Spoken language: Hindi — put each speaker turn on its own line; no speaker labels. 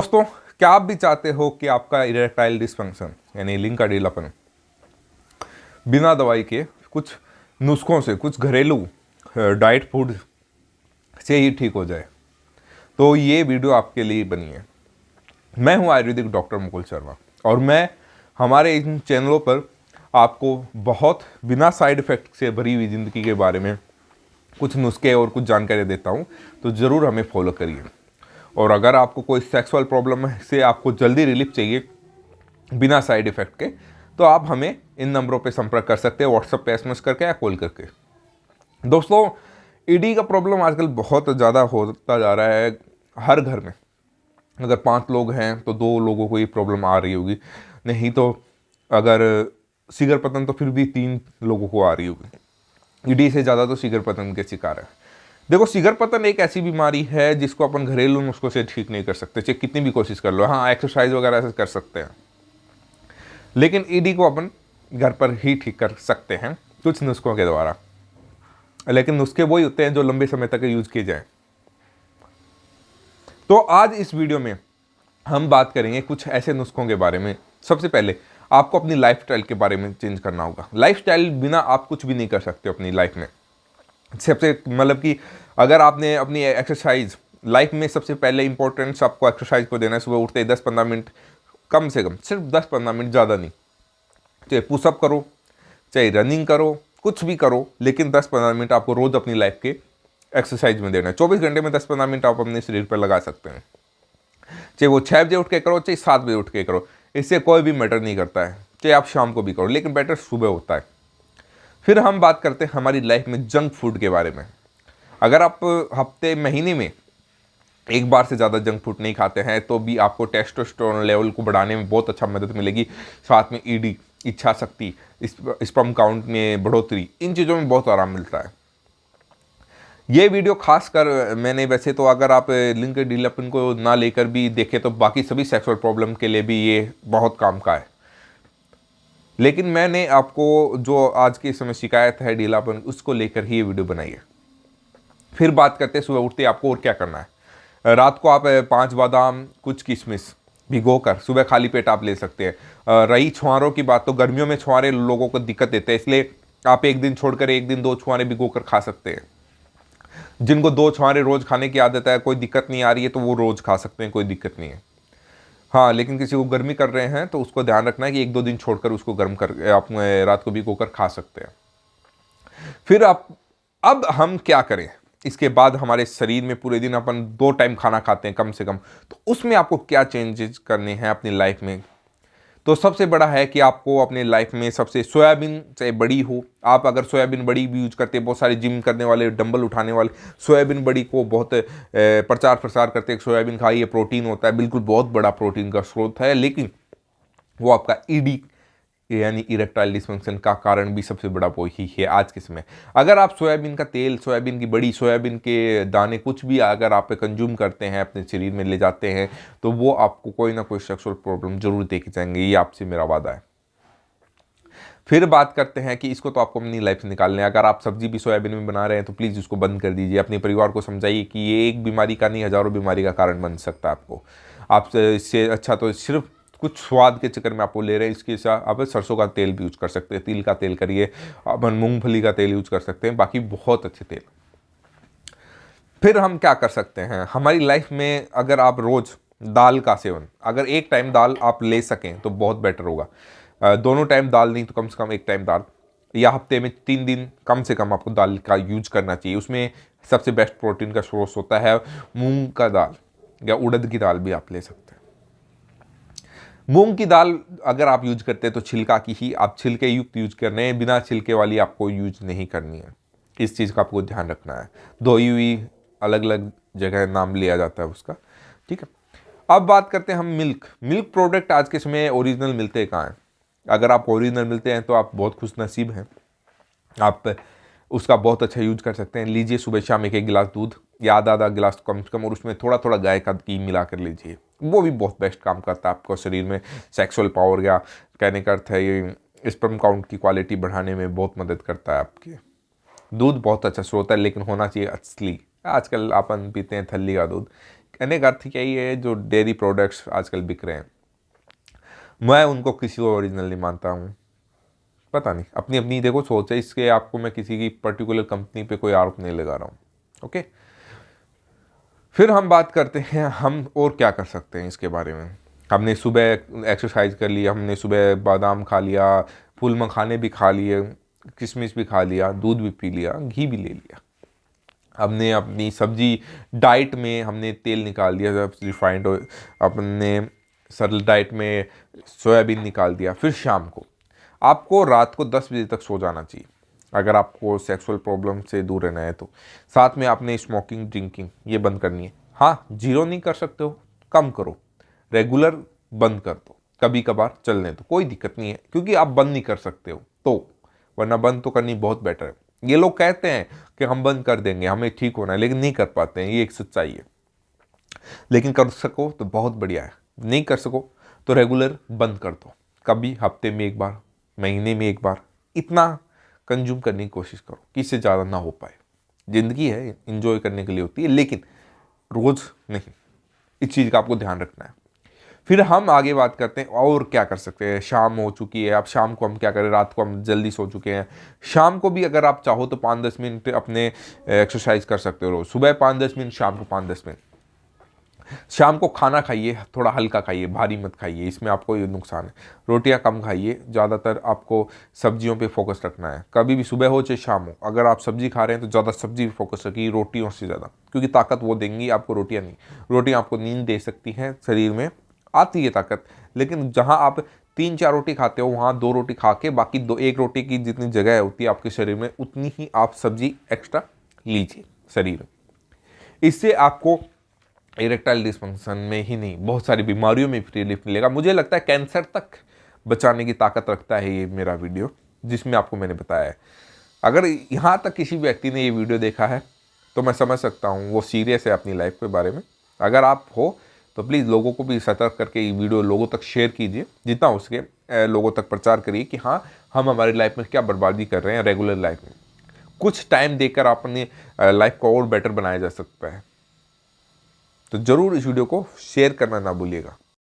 दोस्तों, क्या आप भी चाहते हो कि आपका इरेक्टाइल डिसफंक्शन यानी लिंग का ढीलापन बिना दवाई के कुछ नुस्खों से, कुछ घरेलू डाइट फूड से ही ठीक हो जाए? तो ये वीडियो आपके लिए बनी है। मैं हूं आयुर्वेदिक डॉक्टर मुकुल शर्मा और मैं हमारे इन चैनलों पर आपको बहुत बिना साइड इफेक्ट से भरी हुई ज़िंदगी के बारे में कुछ नुस्खे और कुछ जानकारी देता हूं, तो ज़रूर हमें फॉलो करिए। और अगर आपको कोई सेक्सुअल प्रॉब्लम से आपको जल्दी रिलीफ चाहिए बिना साइड इफेक्ट के, तो आप हमें इन नंबरों पे संपर्क कर सकते हैं, व्हाट्सएप पे एसएमएस करके या कॉल करके। दोस्तों, ईडी का प्रॉब्लम आजकल बहुत ज़्यादा होता जा रहा है हर घर में। अगर 5 लोग हैं तो 2 लोगों को ये प्रॉब्लम आ रही होगी, नहीं तो अगर शिगर पतन तो फिर भी 3 लोगों को आ रही होगी। ईडी से ज़्यादा तो शिगर पतन के शिकार है। देखो, शिगर पतन एक ऐसी बीमारी है जिसको अपन घरेलू नुस्खों से ठीक नहीं कर सकते, चाहे कितनी भी कोशिश कर लो। हाँ, एक्सरसाइज वगैरह से कर सकते हैं, लेकिन ईडी को अपन घर पर ही ठीक कर सकते हैं कुछ नुस्खों के द्वारा। लेकिन नुस्खे वही होते हैं जो लंबे समय तक यूज किए जाएं। तो आज इस वीडियो में हम बात करेंगे कुछ ऐसे नुस्खों के बारे में। सबसे पहले आपको अपनी लाइफस्टाइल के बारे में चेंज करना होगा। लाइफस्टाइल बिना आप कुछ भी नहीं कर सकते अपनी लाइफ में। सबसे मतलब कि अगर आपने अपनी एक्सरसाइज लाइफ में, सबसे पहले इंपॉर्टेंस आपको एक्सरसाइज को देना है। सुबह उठते ही 10-15 मिनट, कम से कम सिर्फ 10-15 मिनट, ज़्यादा नहीं। चाहे पुशअप करो, चाहे रनिंग करो, कुछ भी करो, लेकिन 10-15 मिनट आपको रोज़ अपनी लाइफ के एक्सरसाइज में देना है। 24 घंटे में 10-15 मिनट आप अपने शरीर पर लगा सकते हैं। चाहे वो 6 बजे उठ के करो, चाहे 7 बजे उठ के करो, इससे कोई भी मैटर नहीं करता है। चाहे आप शाम को भी करो, लेकिन बेटर सुबह होता है। फिर हम बात करते हैं हमारी लाइफ में जंक फूड के बारे में। अगर आप हफ्ते महीने में एक बार से ज़्यादा जंक फूड नहीं खाते हैं तो भी आपको टेस्टोस्टेरोन लेवल को बढ़ाने में बहुत अच्छा मदद मिलेगी। साथ में ईडी, इच्छा शक्ति, स्पर्म काउंट में बढ़ोतरी, इन चीज़ों में बहुत आराम मिलता है। ये वीडियो खास कर मैंने, वैसे तो अगर आप लिंग के ढीलापन को ना लेकर भी देखें तो बाकी सभी सेक्सुअल प्रॉब्लम के लिए भी ये बहुत काम का है, लेकिन मैंने आपको जो आज की समय शिकायत है ढीलापन, उसको लेकर ही ये वीडियो बनाई है। फिर बात करते हैं सुबह उठते आपको और क्या करना है। रात को आप 5 बादाम, कुछ किशमिश भिगोकर सुबह खाली पेट आप ले सकते हैं। रही छुहारों की बात, तो गर्मियों में छुहारे लोगों को दिक्कत देते हैं, इसलिए आप एक दिन छोड़कर एक दिन 2 छुहारे भिगोकर खा सकते हैं। जिनको 2 छुहारे रोज खाने की आदत है, कोई दिक्कत नहीं आ रही है, तो वो रोज खा सकते हैं, कोई दिक्कत नहीं है। हाँ, लेकिन किसी को गर्मी कर रहे हैं तो उसको ध्यान रखना है कि 1-2 दिन छोड़कर उसको गर्म कर आप रात को भिगोकर खा सकते हैं। फिर अब हम क्या करें इसके बाद? हमारे शरीर में पूरे दिन अपन 2 टाइम खाना खाते हैं कम से कम, तो उसमें आपको क्या चेंजेस करने हैं अपनी लाइफ में? तो सबसे बड़ा है कि आपको अपने लाइफ में सबसे, सोयाबीन चाहे बड़ी हो, आप अगर सोयाबीन बड़ी भी यूज करते हैं, बहुत सारे जिम करने वाले, डंबल उठाने वाले सोयाबीन बड़ी को बहुत प्रचार प्रसार करते हैं। सोयाबीन खाइए, प्रोटीन होता है, बिल्कुल बहुत बड़ा प्रोटीन का स्रोत है, लेकिन वो आपका ईडी यानी इरेक्टाइल डिसफंक्शन का कारण भी सबसे बड़ा वो ही है आज के समय। अगर आप सोयाबीन का तेल, सोयाबीन की बड़ी, सोयाबीन के दाने, कुछ भी अगर आप कंज्यूम करते हैं, अपने शरीर में ले जाते हैं, तो वो आपको कोई ना कोई सेक्सुअल प्रॉब्लम जरूर देके जाएंगे, ये आपसे मेरा वादा है। फिर बात करते हैं कि इसको तो आपको अपनी लाइफ से निकालना है। अगर आप सब्जी भी सोयाबीन में बना रहे हैं तो प्लीज़ उसको बंद कर दीजिए। अपने परिवार को समझाइए कि ये एक बीमारी का नहीं, हज़ारों बीमारी का कारण बन सकता है आपको। आप इससे अच्छा तो सिर्फ कुछ स्वाद के चक्कर में आपको ले रहे हैं, इसके साथ आप सरसों का तेल भी यूज कर सकते हैं, तिल का तेल करिए, अपन मूंगफली का तेल यूज कर सकते हैं, बाकी बहुत अच्छे तेल। फिर हम क्या कर सकते हैं हमारी लाइफ में? अगर आप रोज दाल का सेवन, अगर एक टाइम दाल आप ले सकें तो बहुत बेटर होगा। दोनों टाइम दाल नहीं तो कम से कम एक टाइम दाल, या हफ्ते में 3 दिन कम से कम आपको दाल का यूज करना चाहिए। उसमें सबसे बेस्ट प्रोटीन का सोर्स होता है मूंग का दाल, या उड़द की दाल भी आप ले सकते हैं। मूंग की दाल अगर आप यूज करते हैं तो छिलका की ही आप छिलके युक्त यूज करने हैं, बिना छिलके वाली आपको यूज नहीं करनी है। इस चीज़ का आपको ध्यान रखना है। धोई हुई अलग अलग जगह नाम लिया जाता है उसका, ठीक है। अब बात करते हैं हम मिल्क प्रोडक्ट आज के समय ओरिजिनल मिलते हैं कहाँ हैं? अगर आप ओरिजिनल मिलते हैं तो आप बहुत खुश नसीब हैं, आप उसका बहुत अच्छा यूज कर सकते हैं। लीजिए सुबह शाम 1-1 गिलास दूध या आधा गिलास कम से कम, और उसमें थोड़ा थोड़ा गाय का घी मिला कर लीजिए, वो भी बहुत बेस्ट काम करता है आपको शरीर में सेक्सुअल पावर, या कहने का अर्थ है ये स्पर्म काउंट की क्वालिटी बढ़ाने में बहुत मदद करता है आपके। दूध बहुत अच्छा स्रोत है, लेकिन होना चाहिए असली। आजकल अपन पीते हैं थल्ली का दूध, कहने का अर्थ क्या ही है, जो डेयरी प्रोडक्ट्स आजकल बिक रहे हैं, मैं उनको किसी को ओरिजिनल नहीं मानता हूँ। पता नहीं, अपनी अपनी देखो सोच है, इसके आपको मैं किसी की पर्टिकुलर कंपनी पे कोई आरोप नहीं लगा रहा हूँ। ओके, फिर हम बात करते हैं हम और क्या कर सकते हैं इसके बारे में। हमने सुबह एक्सरसाइज कर लिया, हमने सुबह बादाम खा लिया, फूल मखाने भी खा लिए, किशमिश भी खा लिया, दूध भी पी लिया, घी भी ले लिया। हमने अपनी सब्जी डाइट में हमने तेल निकाल दिया, रिफाइंड ऑयल, अपने सरल डाइट में सोयाबीन निकाल दिया। फिर शाम को आपको रात को 10 बजे तक सो जाना चाहिए अगर आपको सेक्सुअल प्रॉब्लम से दूर रहना है तो। साथ में आपने स्मोकिंग ड्रिंकिंग ये बंद करनी है। हाँ, जीरो नहीं कर सकते हो, कम करो, रेगुलर बंद कर दो, कभी कभार चलने दो, कोई दिक्कत नहीं है, क्योंकि आप बंद नहीं कर सकते हो तो, वरना बंद तो करनी बहुत बेटर है। ये लोग कहते हैं कि हम बंद कर देंगे, हमें ठीक होना है, लेकिन नहीं कर पाते हैं, ये एक सच्चाई है। लेकिन कर सको तो बहुत बढ़िया है, नहीं कर सको तो रेगुलर बंद कर दो, कभी हफ्ते में एक बार, महीने में एक बार, इतना कंज्यूम करने की कोशिश करो कि इससे ज़्यादा ना हो पाए। ज़िंदगी है, इंजॉय करने के लिए होती है, लेकिन रोज़ नहीं। इस चीज़ का आपको ध्यान रखना है। फिर हम आगे बात करते हैं और क्या कर सकते हैं। शाम हो चुकी है, अब शाम को हम क्या करें, रात को हम जल्दी सो चुके हैं, शाम को भी अगर आप चाहो तो 5-10 मिनट अपने एक्सरसाइज कर सकते हो। सुबह 5-10 मिनट, शाम को 5-10 मिनट। शाम को खाना खाइए, थोड़ा हल्का खाइए, भारी मत खाइए, इसमें आपको ये नुकसान है। रोटियां कम खाइए, ज़्यादातर आपको सब्जियों पे फोकस रखना है। कभी भी सुबह हो चाहे शाम हो, अगर आप सब्जी खा रहे हैं तो ज़्यादा सब्जी पे फोकस रखिए, रोटियों से ज़्यादा, क्योंकि ताकत वो देंगी आपको, रोटियां नहीं। रोटियां आपको नींद दे सकती हैं, शरीर में आती है ताकत, लेकिन जहाँ आप 3-4 रोटी खाते हो वहाँ 2 रोटी खा के बाकी 1 रोटी की जितनी जगह होती है आपके शरीर में, उतनी ही आप सब्जी एक्स्ट्रा लीजिए शरीर में। इससे आपको इरेक्टाइल डिस्फंक्शन में ही नहीं, बहुत सारी बीमारियों में रिलीफ मिलेगा। मुझे लगता है कैंसर तक बचाने की ताकत रखता है ये मेरा वीडियो, जिसमें आपको मैंने बताया है। अगर यहाँ तक किसी व्यक्ति ने ये वीडियो देखा है तो मैं समझ सकता हूँ वो सीरियस है अपनी लाइफ के बारे में। अगर आप हो तो प्लीज़ लोगों को भी सतर्क करके ये वीडियो लोगों तक शेयर कीजिए, जितना हो सके लोगों तक प्रचार करिए कि हाँ, हम हमारी लाइफ में क्या बर्बादी कर रहे हैं रेगुलर लाइफ में। कुछ टाइम देकर अपनी लाइफ को और बेटर बनाया जा सकता है। तो ज़रूर इस वीडियो को शेयर करना ना भूलिएगा।